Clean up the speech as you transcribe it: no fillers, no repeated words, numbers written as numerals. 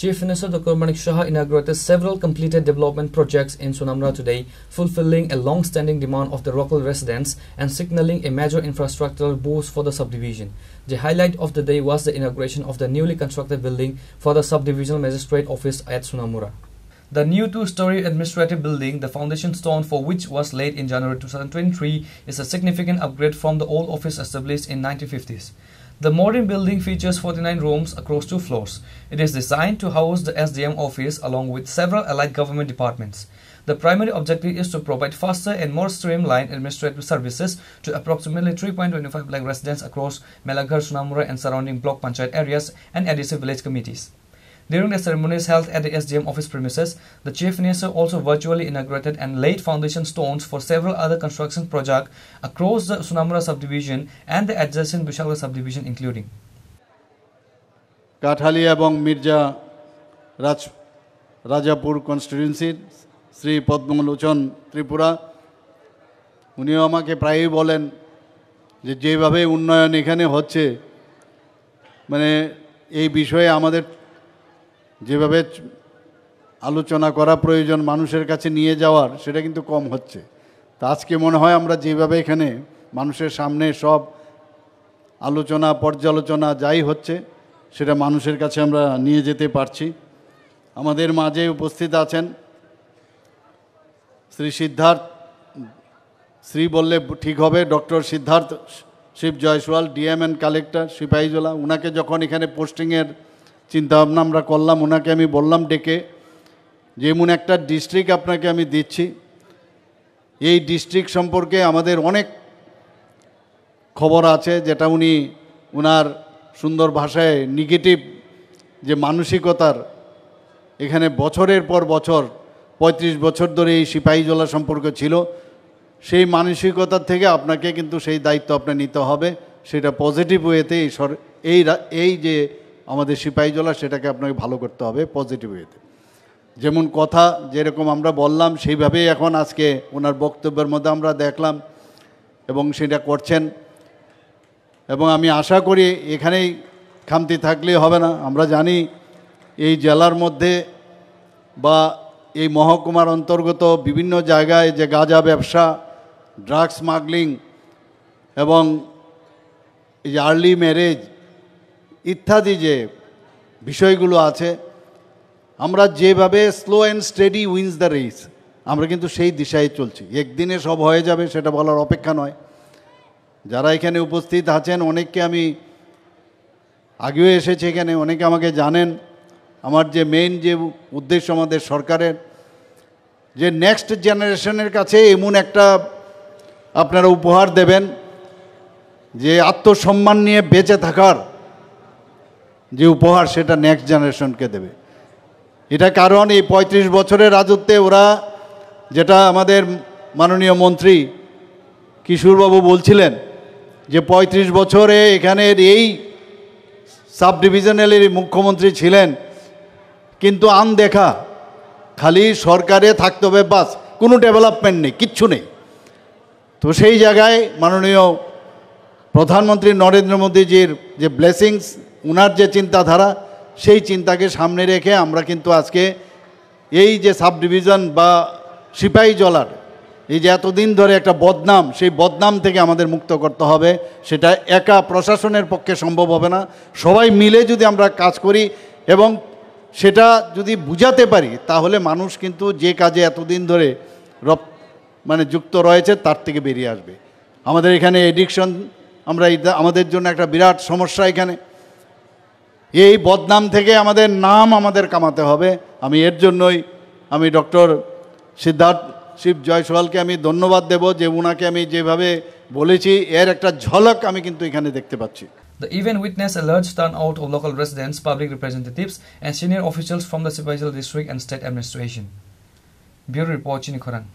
Chief Minister Dr. Manik Shah inaugurated several completed development projects in Sonamra today, fulfilling a long-standing demand of the local residents and signaling a major infrastructural boost for the subdivision. The highlight of the day was the inauguration of the newly constructed building for the Subdivisional Magistrate Office at Sonamura. The new two-story administrative building, the foundation stone for which was laid in January 2023, is a significant upgrade from the old office established in 1950s. The modern building features 49 rooms across 2 floors. It is designed to house the SDM office along with several allied government departments. The primary objective is to provide faster and more streamlined administrative services to approximately 3.25 lakh residents across Melaghar, Sonamura and surrounding block panchayat areas and adjacent village committees. During the ceremonies held at the SDM office premises, the Chief Minister also virtually inaugurated and laid foundation stones for several other construction projects across the Sonamura subdivision and the adjacent Bishalgarh subdivision including Kathalia এবং মির্জা রাজাপুর কনস্টিটিউয়েন্সির শ্রী পদ্মলোচন ত্রিপুরা উনিও আমাকে প্রায়ই বলেন যে যেভাবে উন্নয়ন এখানে হচ্ছে মানে এই বিষয়ে আমাদের যেভাবে আলোচনা করা প্রয়োজন মানুষের কাছে নিয়ে যাওয়ার সেটা কিন্তু কম হচ্ছে তা আজকে মনে হয় আমরা যেভাবে এখানে মানুষের সামনে সব আলোচনা পর্যালোচনা যাই হচ্ছে সেটা মানুষের কাছে আমরা নিয়ে যেতে পারছি আমাদের মাঝে উপস্থিত আছেন শ্রী সিদ্ধার্থ শ্রী বললে ঠিক হবে doctor Siddharth Shiv Jaiswal DM and collector Sepahijala উনাকে যখন এখানে পোস্টিংয়ের চিন্তাভাবনা আমরা করলাম ওনাকে আমি বললাম ডেকে যে এমন একটা ডিস্ট্রিক্ট আপনাকে আমি দিচ্ছি এই ডিস্ট্রিক্ট সম্পর্কে আমাদের অনেক খবর আছে যেটা উনি ওনার সুন্দর ভাষায় নেগেটিভ যে মানসিকতার এখানে বছরের পর বছর ৩৫ বছর ধরে এই সিপাহীজলা সম্পর্ক ছিল সেই মানসিকতার থেকে আপনাকে কিন্তু সেই দায়িত্ব আপনার নিতে হবে সেটা পজিটিভ ওয়েতে এই যে আমাদের সিপাহীজলা সেটাকে আপনাকে ভালো করতে হবে পজিটিভ ওয়েতে যেমন কথা যেরকম আমরা বললাম সেইভাবেই এখন আজকে ওনার বক্তব্যের মধ্যে আমরা দেখলাম এবং সেটা করছেন এবং আমি আশা করি এখানেই খামতি থাকলেই হবে না আমরা জানি এই জেলার মধ্যে বা এই মহকুমার অন্তর্গত বিভিন্ন জায়গায় যে গাঁজা ব্যবসা ড্রাগ স্মাগলিং এবং এই যে আর্লি ম্যারেজ ইত্যাদি যে বিষয়গুলো আছে আমরা যেভাবে slow and steady wins the race আমরা কিন্তু সেই দিশায় চলছি একদিনে সব হয়ে যাবে সেটা বলার অপেক্ষা নয় যারা এখানে উপস্থিত আছেন অনেককে আমি আগেও এসেছি এখানে অনেকে আমাকে জানেন আমার যে মেইন যে উদ্দেশ্য আমাদের সরকারের যে নেক্সট জেনারেশনের কাছে এমন একটা আপনারা উপহার দেবেন যে আত্মসম্মান নিয়ে বেঁচে থাকার যে উপহার সেটা নেক্সট জেনারেশনকে দেবে এটা কারণ এই ৩৫ বছরের রাজত্বে ওরা যেটা আমাদের মাননীয় মন্ত্রী কিশোরবাবু বলছিলেন যে ৩৫ বছরে এখানের এই সাব ডিভিশনালের মুখ্যমন্ত্রী ছিলেন কিন্তু আনদেখা খালি সরকারে থাকতে হবে বাস কোনো ডেভেলপমেন্ট নেই কিচ্ছু নেই তো সেই জায়গায় মাননীয় প্রধানমন্ত্রী নরেন্দ্র মোদীজির যে ব্লেসিংস উনার যে চিন্তাধারা সেই চিন্তাকে সামনে রেখে আমরা কিন্তু আজকে এই যে সাব ডিভিশন বা সিপাহীজলার এই যে এতদিন ধরে একটা বদনাম সেই বদনাম থেকে আমাদের মুক্ত করতে হবে সেটা একা প্রশাসনের পক্ষে সম্ভব হবে না সবাই মিলে যদি আমরা কাজ করি এবং সেটা যদি বুঝাতে পারি তাহলে মানুষ কিন্তু যে কাজে এতদিন ধরে মানে যুক্ত রয়েছে তার থেকে বেরিয়ে আসবে আমাদের এখানে এডিকশন আমরা আমাদের জন্য একটা বিরাট সমস্যা এখানে এই বদনাম থেকে আমাদের নাম আমাদের কামাতে হবে আমি এর জন্যই আমি ডক্টর সিদ্ধার্থ শিব জয়সওয়ালকে আমি ধন্যবাদ দেব যে উনাকে আমি যেভাবে বলেছি এর একটা ঝলক আমি কিন্তু এখানে দেখতে পাচ্ছি The event witnessed a large turnout of local residents, public representatives and senior officials from the Sipahijola district and state administration. Bureau Report, Chini Khorang.